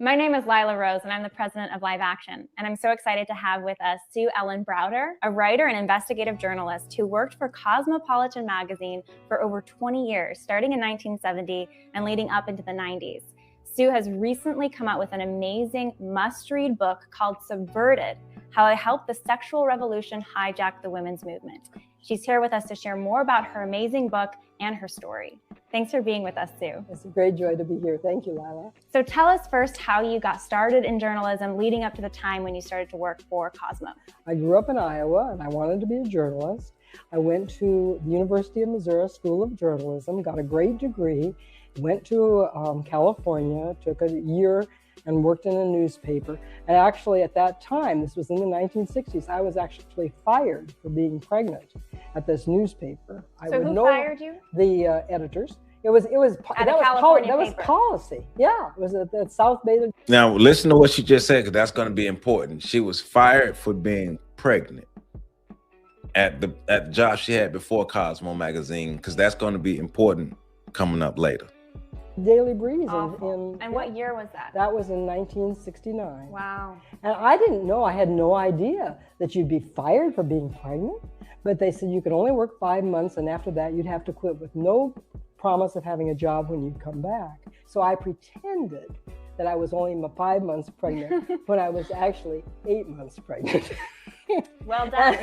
My name is Lila Rose, and I'm the president of Live Action. And I'm so excited to have with us Sue Ellen Browder, a writer and investigative journalist who worked for Cosmopolitan magazine for over 20 years, starting in 1970 and leading up into the 90s. Sue has recently come out with an amazing must-read book called Subverted: How I Helped the Sexual Revolution Hijack the Women's Movement. She's here with us to share more about her amazing book and her story. Thanks for being with us, Sue. It's a great joy to be here. Thank you, Lila. So tell us first how you got started in journalism leading up to the time when you started to work for Cosmo. I grew up in Iowa and I wanted to be a journalist. I went to the University of Missouri School of Journalism, got a great degree, went to California, took a year and worked in a newspaper. And actually at that time, this was in the 1960s, I was actually fired for being pregnant at this newspaper. So who fired you? The editors. That was policy. Yeah, it was at South Bay. Now listen to what she just said, because that's going to be important. She was fired for being pregnant at the job she had before Cosmo magazine, because that's going to be important coming up later. Daily Breeze. And what year was that? That was in 1969. Wow. And I didn't know, I had no idea that you'd be fired for being pregnant, but they said you could only work 5 months and after that you'd have to quit with no promise of having a job when you'd come back. So I pretended that I was only 5 months pregnant when I was actually 8 months pregnant. Well done.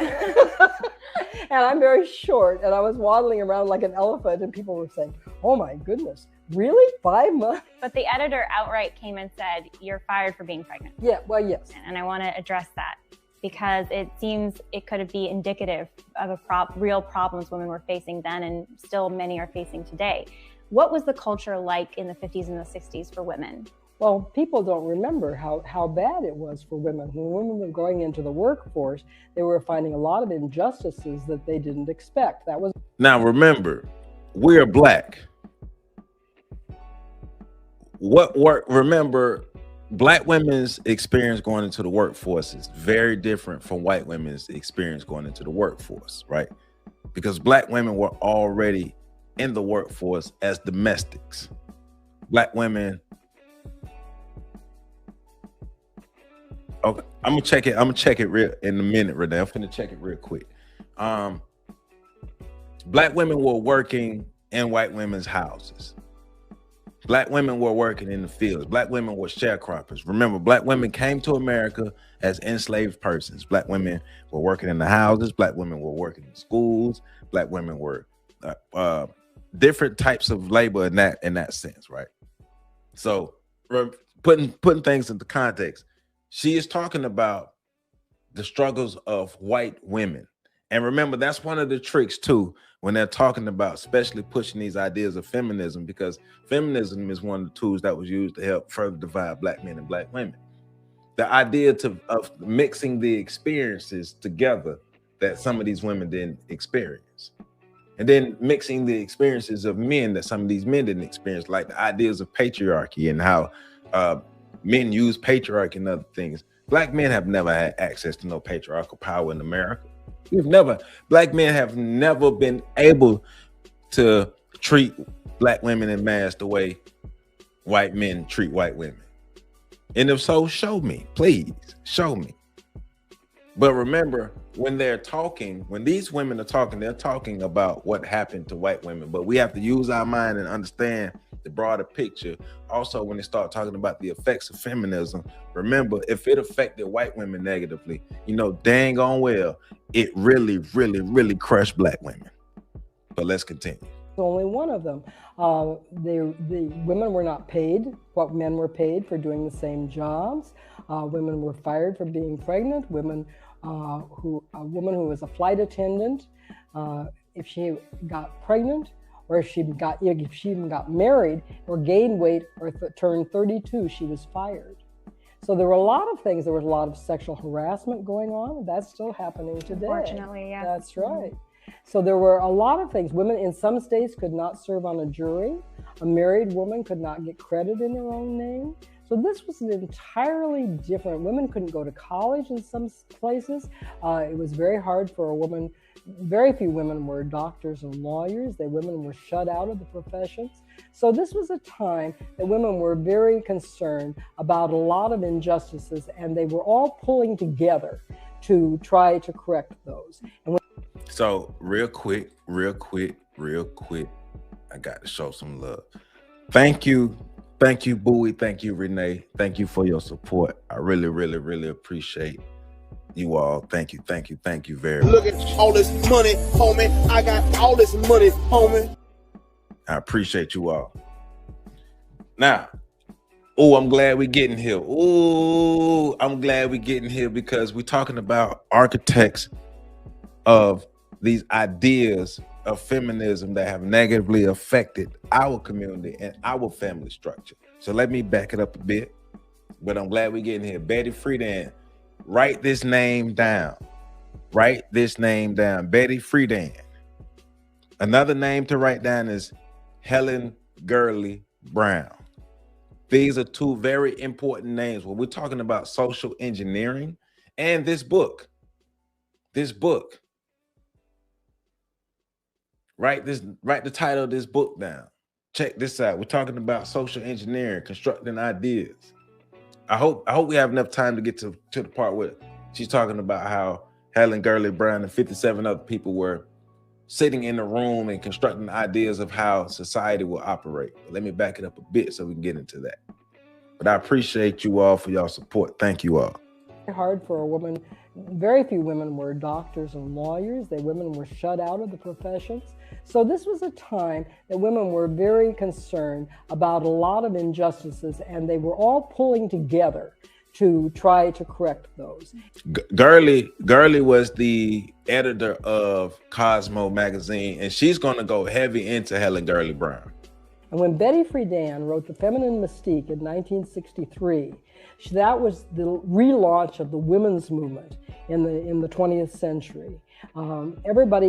And I'm very short and I was waddling around like an elephant and people were saying, oh my goodness, really? 5 months? But the editor outright came and said, you're fired for being pregnant. Yeah, well, yes. And I want to address that because it seems it could be indicative of real problems women were facing then and still many are facing today. What was the culture like in the 50s and the 60s for women? Well, people don't remember how bad it was for women. When women were going into the workforce, they were finding a lot of injustices that they didn't expect. That was. Now remember, we're black. Remember, black women's experience going into the workforce is very different from white women's experience going into the workforce, right? Because black women were already in the workforce as domestics. Black women. Okay, I'm gonna check it real in a minute, right now. I'm finna check it real quick. Black women were working in white women's houses. Black women were working in the fields. Black women were sharecroppers. Remember, black women came to America as enslaved persons. Black women were working in the houses. Black women were working in schools. Black women were different types of labor in that sense, right? So putting things into context, she is talking about the struggles of white women. And remember, that's one of the tricks too, when they're talking about especially pushing these ideas of feminism, because feminism is one of the tools that was used to help further divide black men and black women. The idea of mixing the experiences together that some of these women didn't experience. And then mixing the experiences of men that some of these men didn't experience, like the ideas of patriarchy and how men use patriarchy and other things. Black men have never had access to no patriarchal power in America. Black men have never been able to treat black women in mass the way white men treat white women. And if so, show me, please, show me. But remember, when these women are talking, they're talking about what happened to white women. But we have to use our mind and understand the broader picture. Also, when they start talking about the effects of feminism, remember, if it affected white women negatively, dang on well, it really, really, really crushed black women. But let's continue. Only one of them. The women were not paid what men were paid for doing the same jobs. Women were fired for being pregnant. A woman who was a flight attendant, if she got pregnant, or if she even got married or gained weight or turned 32, she was fired. So there were a lot of things. There was a lot of sexual harassment going on. That's still happening today. Unfortunately, yes. That's right. So there were a lot of things. Women in some states could not serve on a jury. A married woman could not get credit in her own name. So this was an entirely different, women couldn't go to college in some places. It was very hard for a woman. Very few women were doctors and lawyers. Women were shut out of the professions. So this was a time that women were very concerned about a lot of injustices, and they were all pulling together to try to correct those. So real quick, I got to show some love. Thank you, Bowie. Thank you, Renee. Thank you for your support. I really appreciate you all. Thank you very much. Look at all this money, homie. I got all this money, homie. I appreciate you all. Now, I'm glad we're getting here. I'm glad we're getting here because we're talking about architects of these ideas of feminism that have negatively affected our community and our family structure. So let me back it up a bit, but I'm glad we're getting here. Betty Friedan, write this name down. Betty Friedan. Another name to write down is Helen Gurley Brown. These are two very important names when we're talking about social engineering. And this book, write the title of this book down. Check this out. We're talking about social engineering, constructing ideas. I hope we have enough time to get to the part where she's talking about how Helen Gurley Brown and 57 other people were sitting in the room and constructing ideas of how society will operate. Let me back it up a bit so we can get into that. But I appreciate you all for your support. Thank you all. Hard for a woman. Very few women were doctors and lawyers. Women were shut out of the professions. So this was a time that women were very concerned about a lot of injustices, and they were all pulling together to try to correct those. Gurley was the editor of Cosmo magazine, and she's going to go heavy into Helen Gurley Brown. And when Betty Friedan wrote The Feminine Mystique in 1963, that was the relaunch of the women's movement in the 20th century.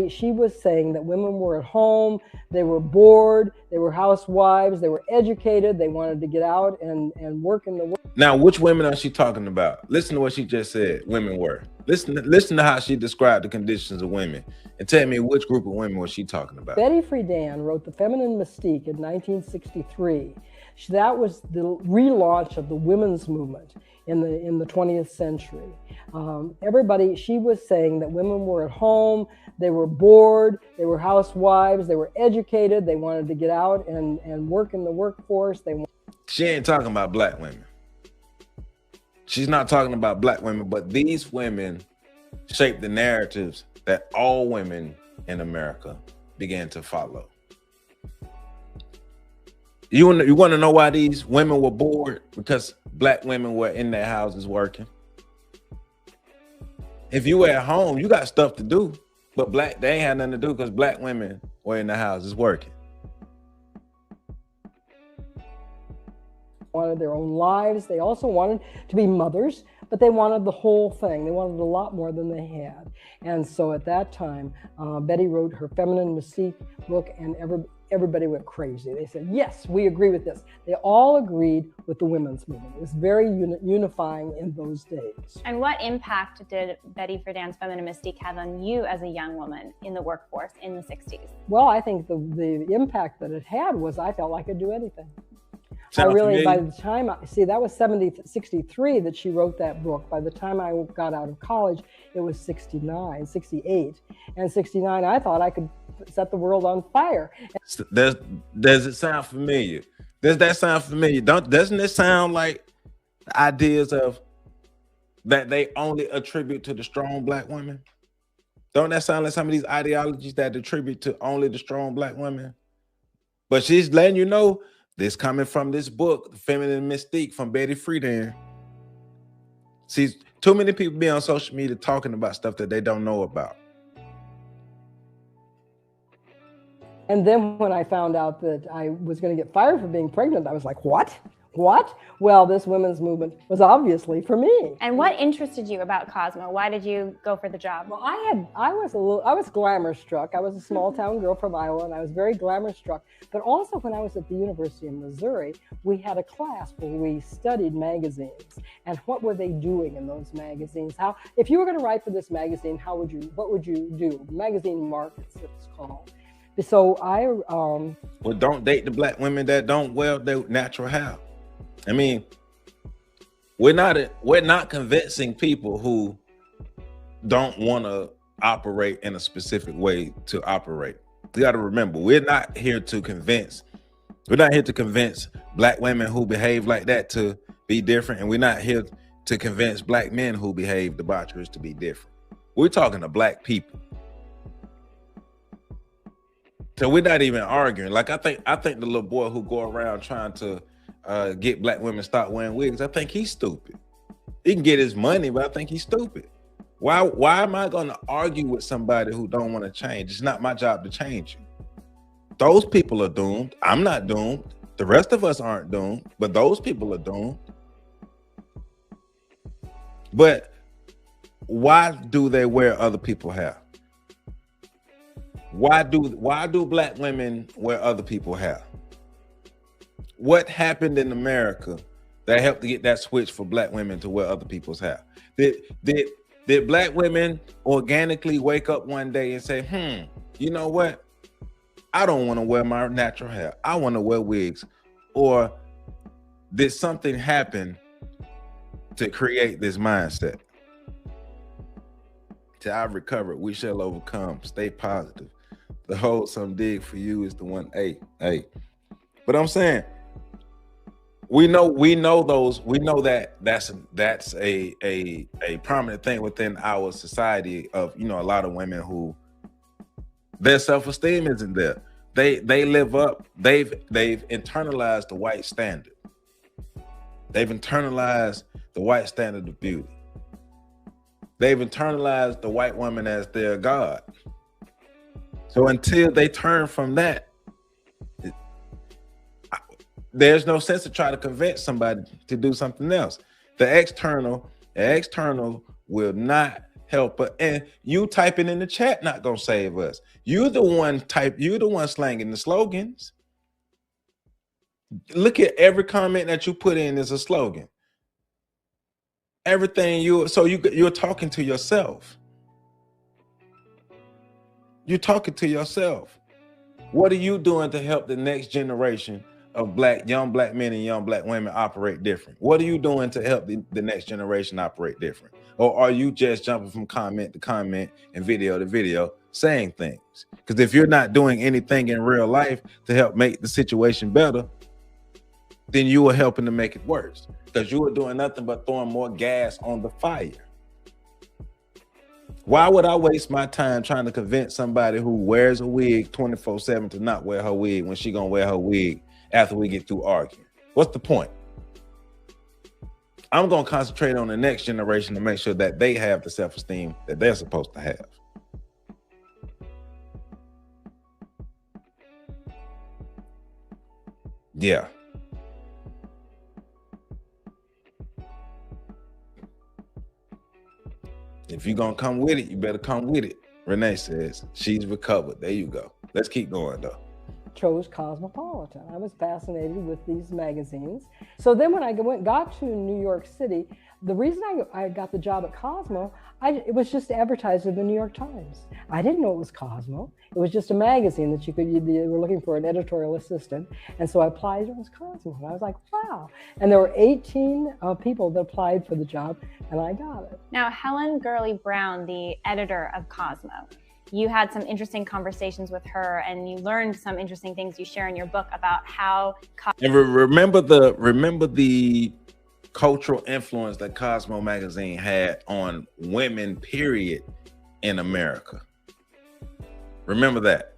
She was saying that women were at home, they were bored, they were housewives, they were educated, they wanted to get out and work in the work. Now, which women are she talking about? Listen to what she just said women were. Listen to how she described the conditions of women and tell me which group of women was she talking about. Betty Friedan wrote The Feminine Mystique in 1963. That was the relaunch of the women's movement in the 20th century. She was saying that women were at home, they were bored, they were housewives, they were educated, they wanted to get out and work in the workforce. She ain't talking about black women. She's not talking about black women, but these women shaped the narratives that all women in America began to follow. You want to know why these women were bored? Because black women were in their houses working. If you were at home, you got stuff to do, but they ain't had nothing to do because black women were in the houses working. Wanted their own lives. They also wanted to be mothers, but they wanted the whole thing. They wanted a lot more than they had. And so at that time, Betty wrote her Feminine Mystique book, and everybody went crazy. They said, yes, we agree with this. They all agreed with the women's movement. It was very unifying in those days. And what impact did Betty Friedan's Feminine Mystique have on you as a young woman in the workforce in the 60s? Well, I think the impact that it had was I felt I could do anything. By the time, that was 63 that she wrote that book. By the time I got out of college, it was 68. And 69, I thought I could set the world on fire. Does it sound familiar? Does that sound familiar? Doesn't it sound like the ideas of that they only attribute to the strong black women? Don't that sound like some of these ideologies that attribute to only the strong black women? But she's letting you know, this coming from this book, The Feminine Mystique from Betty Friedan. See, too many people be on social media talking about stuff that they don't know about. And then when I found out that I was going to get fired for being pregnant, I was like, what? What? Well, this women's movement was obviously for me. And what interested you about Cosmo? Why did you go for the job? Well, I was glamour struck. I was a small town girl from Iowa, and I was very glamour struck. But also, when I was at the University of Missouri, we had a class where we studied magazines and what were they doing in those magazines. How, if you were going to write for this magazine, what would you do? Magazine markets, it's called. So well, don't date the black women that don't wear their natural hair. I mean, we're not convincing people who don't want to operate in a specific way to operate. You got to remember, we're not here to convince black women who behave like that to be different, and we're not here to convince black men who behave debaucherous to be different. We're talking to black people. So we're not even arguing. Like I think the little boy who go around trying to get black women stop wearing wigs, I think he's stupid. He can get his money, but I think he's stupid. Why am I going to argue with somebody who don't want to change? It's not my job to change you. Those people are doomed. I'm not doomed. The rest of us aren't doomed, but those people are doomed. But why do they wear other people's hair? Why do black women wear other people's hair? What happened in America that helped to get that switch for black women to wear other people's hair? Did black women organically wake up one day and say, you know what? I don't want to wear my natural hair. I want to wear wigs. Or did something happen to create this mindset? Till I've recovered, we shall overcome. Stay positive. The hold some dig for you is the one. Hey. But I'm saying, we know that's a prominent thing within our society of, a lot of women who their self-esteem isn't there. They've internalized the white standard. They've internalized the white standard of beauty. They've internalized the white woman as their God. So until they turn from that, there's no sense to try to convince somebody to do something else. The external will not help us. And you typing in the chat not gonna save us. You're the one slanging the slogans. Look at every comment that you put in is a slogan. Everything you're talking to yourself. You're talking to yourself. What are you doing to help the next generation of young black men and young black women operate different? What are you doing to help the next generation operate different? Or are you just jumping from comment to comment and video to video saying things? Because if you're not doing anything in real life to help make the situation better, then you are helping to make it worse, because you are doing nothing but throwing more gas on the fire. Why would I waste my time trying to convince somebody who wears a wig 24/7 to not wear her wig when she gonna wear her wig after we get through arguing? What's the point? I'm gonna concentrate on the next generation to make sure that they have the self-esteem that they're supposed to have. Yeah. If you're gonna come with it, you better come with it. Renee says she's recovered. There you go. Let's keep going though. Chose Cosmopolitan. I was fascinated with these magazines. So then when I got to New York City, the reason I got the job at Cosmo, it was just advertised in the New York Times. I didn't know it was Cosmo. It was just a magazine that you were looking for an editorial assistant. And so I applied, it was Cosmo. And I was like, wow. And there were 18 people that applied for the job, and I got it. Now, Helen Gurley Brown, the editor of Cosmo, you had some interesting conversations with her, and you learned some interesting things you share in your book about how. And remember the cultural influence that Cosmo magazine had on women, period, in America. Remember that.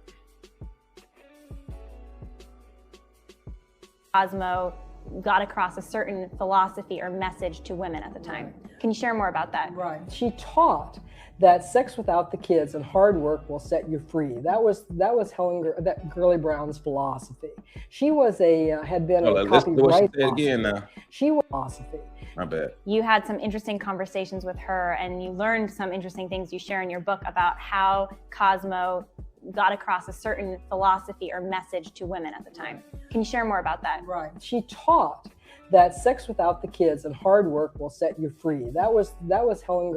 Cosmo got across a certain philosophy or message to women at the time. Can you share more about that? Right. She taught that sex without the kids and hard work will set you free. That was that Girly Brown's philosophy. She was had been a copyright. Again now. She was philosophy. My bad. You had some interesting conversations with her, and you learned some interesting things you share in your book about how Cosmo got across a certain philosophy or message to women at the time. Can you share more about that? Right. She taught that sex without the kids and hard work will set you free. That was Helen.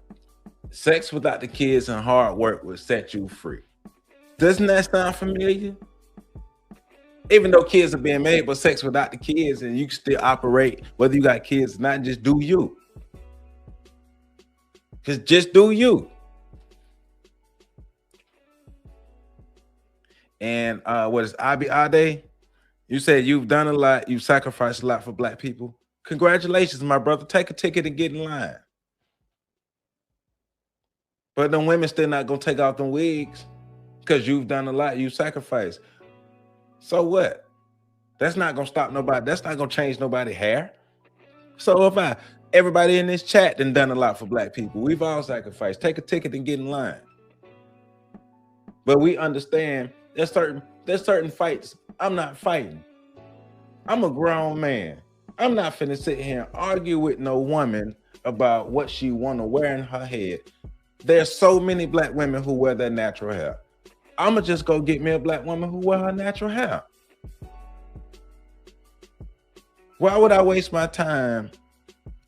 Sex without the kids and hard work will set you free. Doesn't that sound familiar? Even though kids are being made, but sex without the kids, and you can still operate whether you got kids or not, just do you. Just do you. And what is Abi Ade? You said you've done a lot, you've sacrificed a lot for Black people. Congratulations, my brother. Take a ticket and get in line. But them women still not gonna take off them wigs because you've done a lot, you sacrificed. So what? That's not gonna stop nobody. That's not gonna change nobody's hair. So if everybody in this chat done a lot for Black people, we've all sacrificed. Take a ticket and get in line. But we understand there's certain fights I'm not fighting. I'm a grown man. I'm not finna sit here and argue with no woman about what she wanna wear in her head. There's so many Black women who wear their natural hair. I'ma just go get me a Black woman who wear her natural hair. Why would I waste my time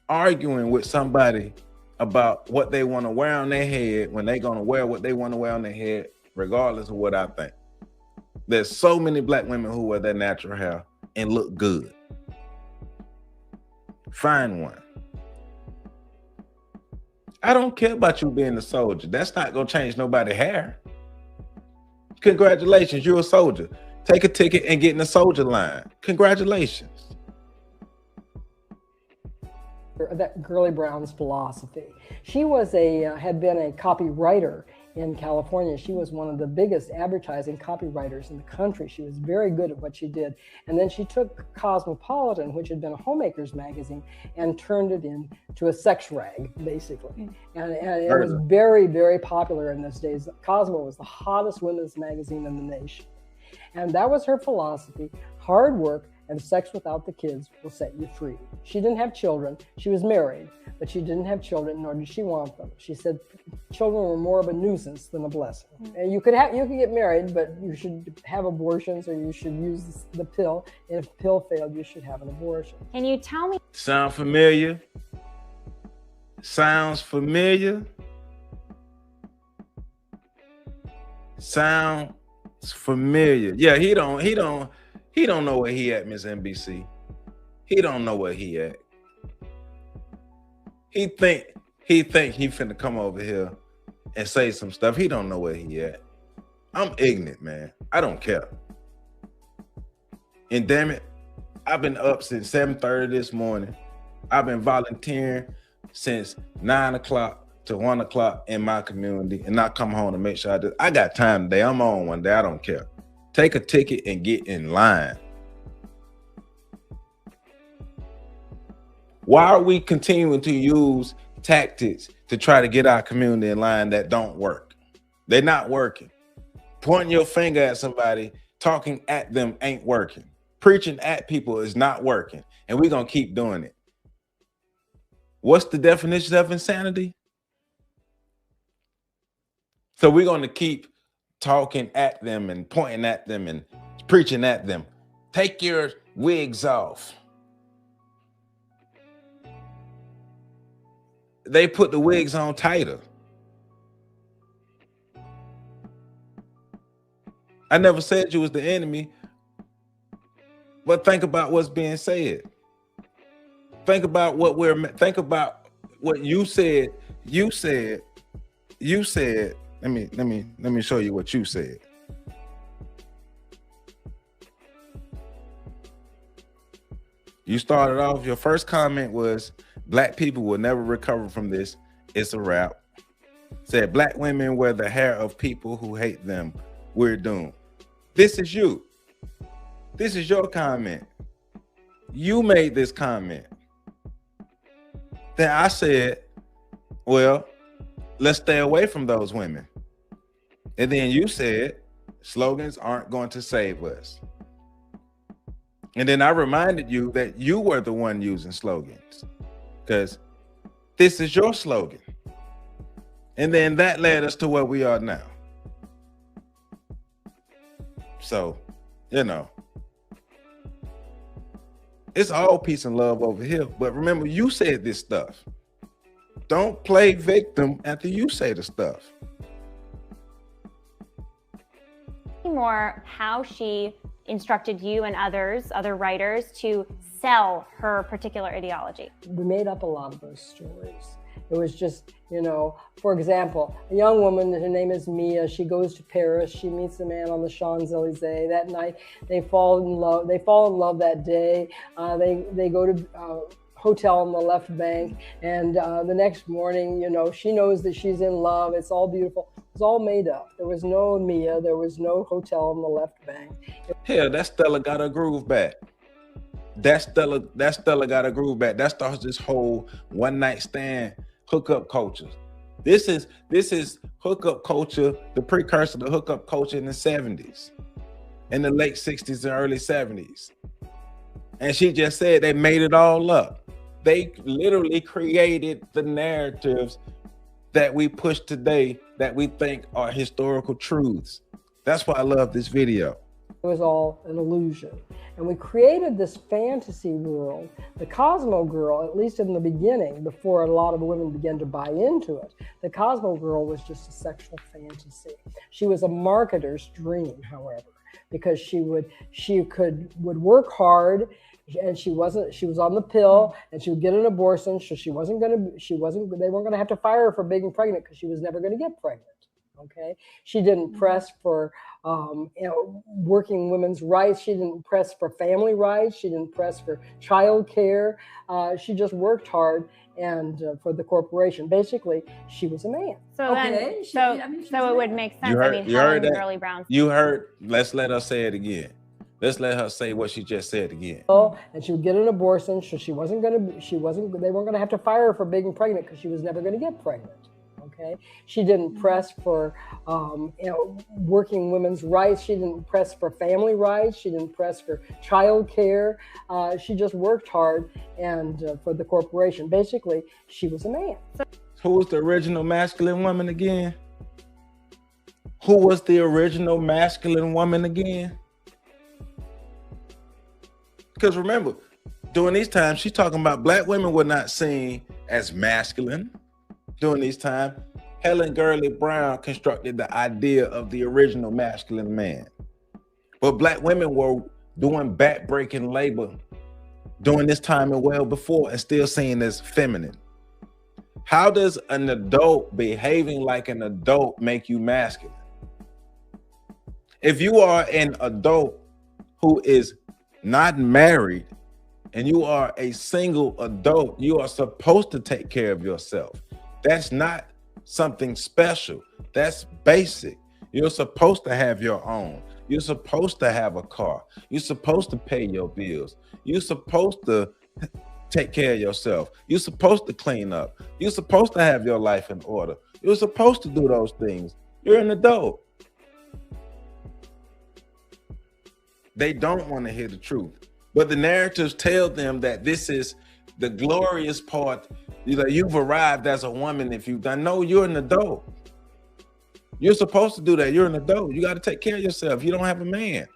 arguing with somebody about what they want to wear on their head when they're gonna wear what they want to wear on their head, regardless of what I think? There's so many Black women who wear their natural hair and look good. Find one. I don't care about you being a soldier. That's not gonna change nobody's hair. Congratulations, you're a soldier. Take a ticket and get in the soldier line. Congratulations. That Girly Brown's philosophy. She was had been a copywriter in California. She was one of the biggest advertising copywriters in the country. She was very good at what she did. And then she took Cosmopolitan, which had been a homemaker's magazine, and turned it into a sex rag, basically. And it was very, very popular in those days. Cosmo was the hottest women's magazine in the nation. And that was her philosophy. Hard work and sex without the kids will set you free. She didn't have children. She was married, but she didn't have children, nor did she want them. She said children were more of a nuisance than a blessing. And you could get married, but you should have abortions, or you should use the pill. And if the pill failed, you should have an abortion. Can you tell me? Sound familiar? Sounds familiar? Sounds familiar. Yeah, he don't know where he at, Miss NBC. He don't know where he at. He think he finna come over here and say some stuff. He don't know where he at. I'm ignorant, man. I don't care. And damn it, I've been up since 7:30 this morning. I've been volunteering since 9 o'clock to 1 o'clock in my community, and I come home to make sure I got time today. I'm on one day. I don't care. Take a ticket and get in line. Why are we continuing to use tactics to try to get our community in line that don't work? They're not working. Pointing your finger at somebody, talking at them ain't working. Preaching at people is not working, and we're gonna keep doing it. What's the definition of insanity? So we're gonna keep talking at them and pointing at them and preaching at them. Take your wigs off. They put the wigs on tighter. I never said you was the enemy, but think about what's being said. Think about what you said. You said, let me show you what you said. You started off, your first comment was, Black people will never recover from this. It's a wrap. Said, Black women wear the hair of people who hate them. We're doomed. This is you. This is your comment. you made this comment. Then I said, well, let's stay away from those women. And then you said, slogans aren't going to save us. And then I reminded you that you were the one using slogans, because this is your slogan. And then that led us to where we are now. So, you know, it's all peace and love over here. But remember, you said this stuff. Don't play victim after you say the stuff. More how she instructed you and other writers to sell her particular ideology. We made up a lot of those stories. It was just, you know, for example, a young woman, her name is Mia. She goes to Paris. She meets a man on the Champs-Elysees. That night, they fall in love. They fall in love that day. They go to hotel on the left bank, and the next morning, you know, she knows that she's in love. It's all beautiful. It's all made up. There was no Mia. There was no hotel on the left bank. Hell, that Stella got her groove back. That Stella got her groove back. That starts this whole one night stand hookup culture. This is hookup culture, the precursor to hookup culture in the 70s, in the late 60s and early 70s. And she just said they made it all up. They literally created the narratives that we push today that we think are historical truths. That's why I love this video. It was all an illusion. And we created this fantasy world. The Cosmo girl, at least in the beginning, before a lot of women began to buy into it, the Cosmo girl was just a sexual fantasy. She was a marketer's dream, however, because she would work hard, and she was on the pill, and she would get an abortion, so they weren't going to have to fire her for being pregnant, because she was never going to get pregnant. Okay, she didn't press for working women's rights. She didn't press for family rights. She didn't press for child care. She just worked hard and for the corporation. Basically, she was a man. So okay? So it would make sense. You heard that? Girly Brown. You heard. Let's let her say it again. Let's let her say what she just said again. And she would get an abortion, so they weren't going to have to fire her for being pregnant, because she was never going to get pregnant. Okay, she didn't press for working women's rights. She didn't press for family rights. She didn't press for child care. She just worked hard and for the corporation. Basically, she was a man. Who was the original masculine woman again? Who was the original masculine woman again? Because remember, during these times, she's talking about black women were not seen as masculine. During these times, Helen Gurley Brown constructed the idea of the original masculine man. But black women were doing back-breaking labor during this time and well before, and still seen as feminine. How does an adult behaving like an adult make you masculine? If you are an adult who is not married and you are a single adult, you are supposed to take care of yourself. That's not something special. That's basic. You're supposed to have your own. You're supposed to have a car. You're supposed to pay your bills. You're supposed to take care of yourself. You're supposed to clean up. You're supposed to have your life in order. You're supposed to do those things. You're an adult. They don't want to hear the truth. But the narratives tell them that this is the glorious part. You've arrived as a woman if you've done. No, you're an adult. You're supposed to do that. You're an adult. You got to take care of yourself. You don't have a man.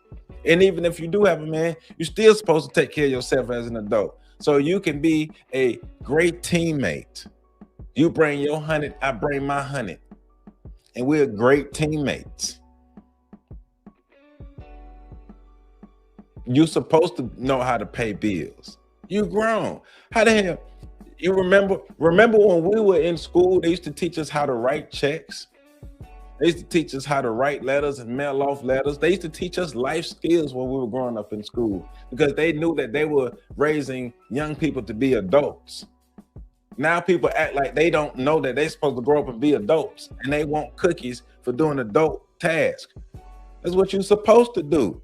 And even if you do have a man, you're still supposed to take care of yourself as an adult. So you can be a great teammate. You bring your 100, I bring my 100. And we're great teammates. You're supposed to know how to pay bills. You're grown. How the hell? You remember when we were in school, they used to teach us how to write checks. They used to teach us how to write letters and mail off letters. They used to teach us life skills when we were growing up in school, because they knew that they were raising young people to be adults. Now people act like they don't know that they're supposed to grow up and be adults, and they want cookies for doing adult tasks. That's what you're supposed to do.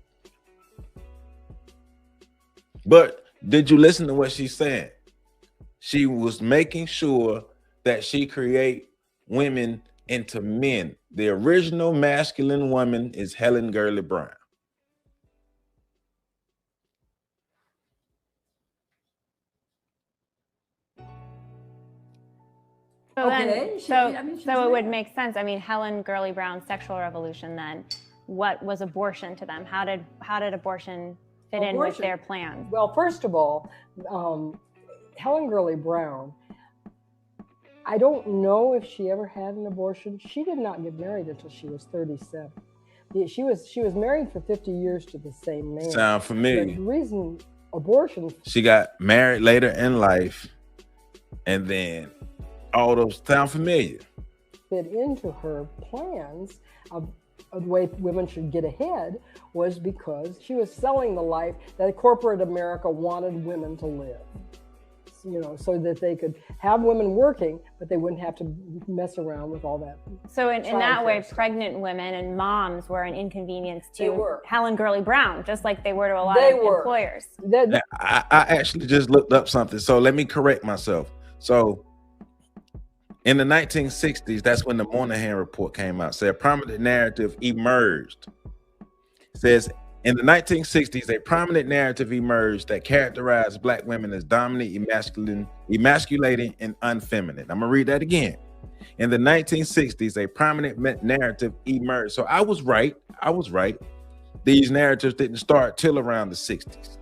But Did you listen to what she's saying? She was making sure that she create women into men. The original masculine woman is Helen Gurley Brown. So Okay, then, so it would make sense. I mean, Helen Gurley Brown's sexual revolution. Then, what was abortion to them? How did abortion fit in with their plans? Well, first of all, Helen Gurley Brown, I don't know if she ever had an abortion. She did not get married until she was 37. She was married for 50 years to the same man. Sound familiar? But the reason abortion. She got married later in life, and then all those sound familiar. Fit into her plans of the way women should get ahead was because she was selling the life that corporate America wanted women to live. You know, so that they could have women working, but they wouldn't have to mess around with all that. So in that way, pregnant women and moms were an inconvenience to Helen Gurley Brown, just like they were to a lot of employers. I actually just looked up something, so let me correct myself. So in the 1960s, that's when the Moynihan report came out. Said a prominent narrative emerged. It says, in the 1960s, a prominent narrative emerged that characterized Black women as dominant, emasculating, and unfeminine. I'm gonna read that again. In the 1960s, a prominent narrative emerged. So I was right. These narratives didn't start till around the 60s.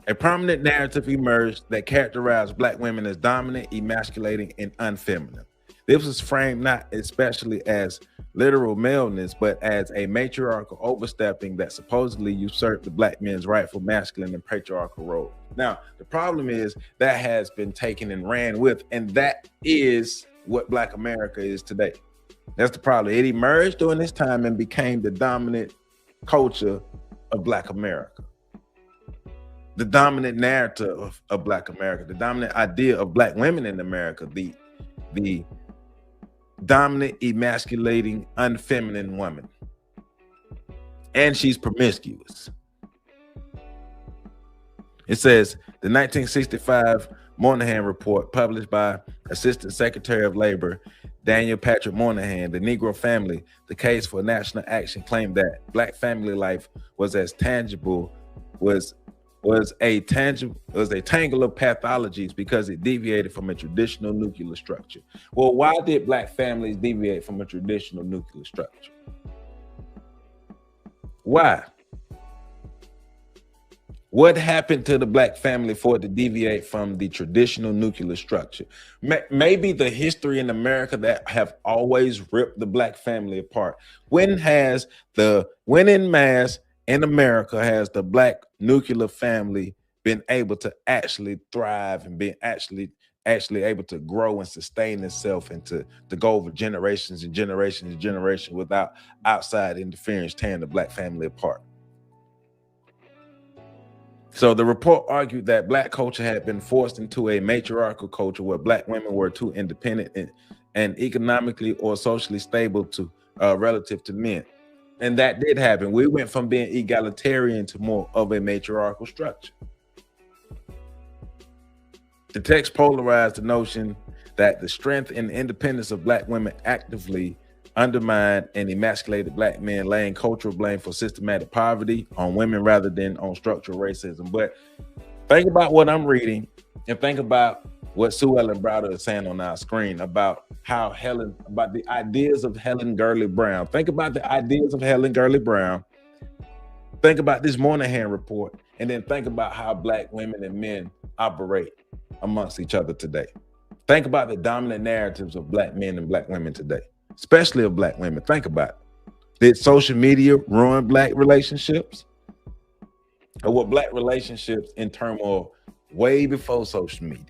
A prominent narrative emerged that characterized Black women as dominant, emasculating, and unfeminine. This was framed not especially as literal maleness, but as a matriarchal overstepping that supposedly usurped the Black men's rightful masculine and patriarchal role. Now, the problem is that has been taken and ran with, and that is what Black America is today. That's the problem. It emerged during this time and became the dominant culture of Black America. The dominant narrative of Black America, the dominant idea of Black women in America, the dominant, emasculating, unfeminine woman. And she's promiscuous. It says the 1965 Moynihan report published by Assistant Secretary of Labor Daniel Patrick Moynihan, The Negro Family, the Case for National Action, claimed that Black family life was a tangle of pathologies because it deviated from a traditional nuclear structure. Well, why did Black families deviate from a traditional nuclear structure? Why? What happened to the Black family for it to deviate from the traditional nuclear structure? Maybe the history in America that have always ripped the Black family apart. When in mass in America has the Black nuclear family been able to actually thrive and been actually able to grow and sustain itself and to go over generations and generations and generations without outside interference tearing the Black family apart? So the report argued that Black culture had been forced into a matriarchal culture where Black women were too independent and economically or socially stable to relative to men. And that did happen. We went from being egalitarian to more of a matriarchal structure. The text polarized the notion that the strength and independence of Black women actively undermined and emasculated Black men, laying cultural blame for systematic poverty on women rather than on structural racism. But think about what I'm reading and think about what Sue Ellen Browder is saying on our screen about about the ideas of Helen Gurley Brown. Think about the ideas of Helen Gurley Brown. Think about this Moynihan report, and then think about how Black women and men operate amongst each other today. Think about the dominant narratives of Black men and Black women today, especially of Black women. Think about it. Did social media ruin Black relationships? Or were Black relationships in turmoil way before social media?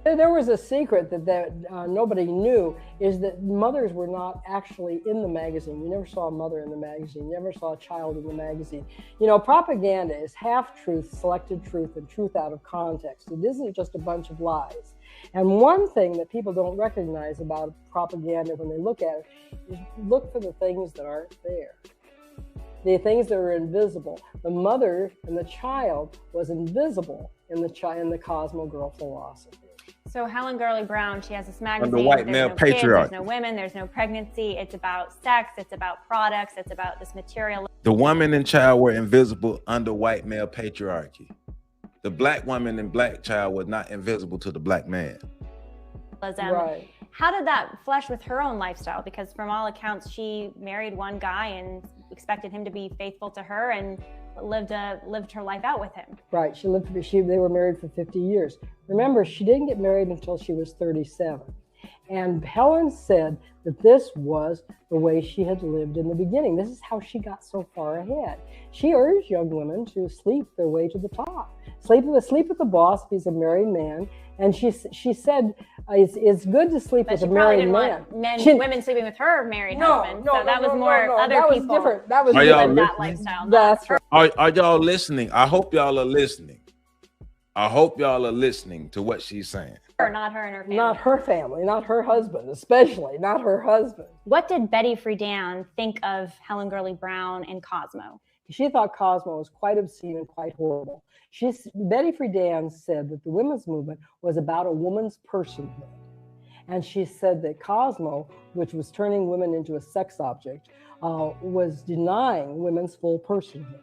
There was a secret that nobody knew, is that mothers were not actually in the magazine. You never saw a mother in the magazine. You never saw a child in the magazine. You know, propaganda is half-truth, selected truth, and truth out of context. It isn't just a bunch of lies. And one thing that people don't recognize about propaganda when they look at it is look for the things that aren't there. The things that are invisible. The mother and the child was invisible in the Cosmo girl philosophy. So Helen Gurley Brown, she has this magazine. Under white there's male no kids, patriarchy. there's no women, there's no pregnancy. It's about sex, it's about products, it's about this material. The woman and child were invisible under white male patriarchy. The black woman and black child was not invisible to the black man. Right. How did that flesh with her own lifestyle? Because from all accounts, she married one guy and expected him to be faithful to her and lived her life out with him. Right. They were married for 50 years. Remember, she didn't get married until she was 37. And Helen said that this was the way she had lived in the beginning. This is how she got so far ahead. She urged young women to sleep their way to the top. Sleep with the boss if he's a married man. And she said it's good to sleep with a married man. Women sleeping with her married husband. So that was more other that people. Was different. That was different. That lifestyle. That's right. Are y'all listening? I hope y'all are listening. I hope y'all are listening to what she's saying. Not her and her family. Not her family, not her husband, especially not her husband. What did Betty Friedan think of Helen Gurley Brown and Cosmo? She thought Cosmo was quite obscene and quite horrible. Betty Friedan said that the women's movement was about a woman's personhood. And she said that Cosmo, which was turning women into a sex object, was denying women's full personhood.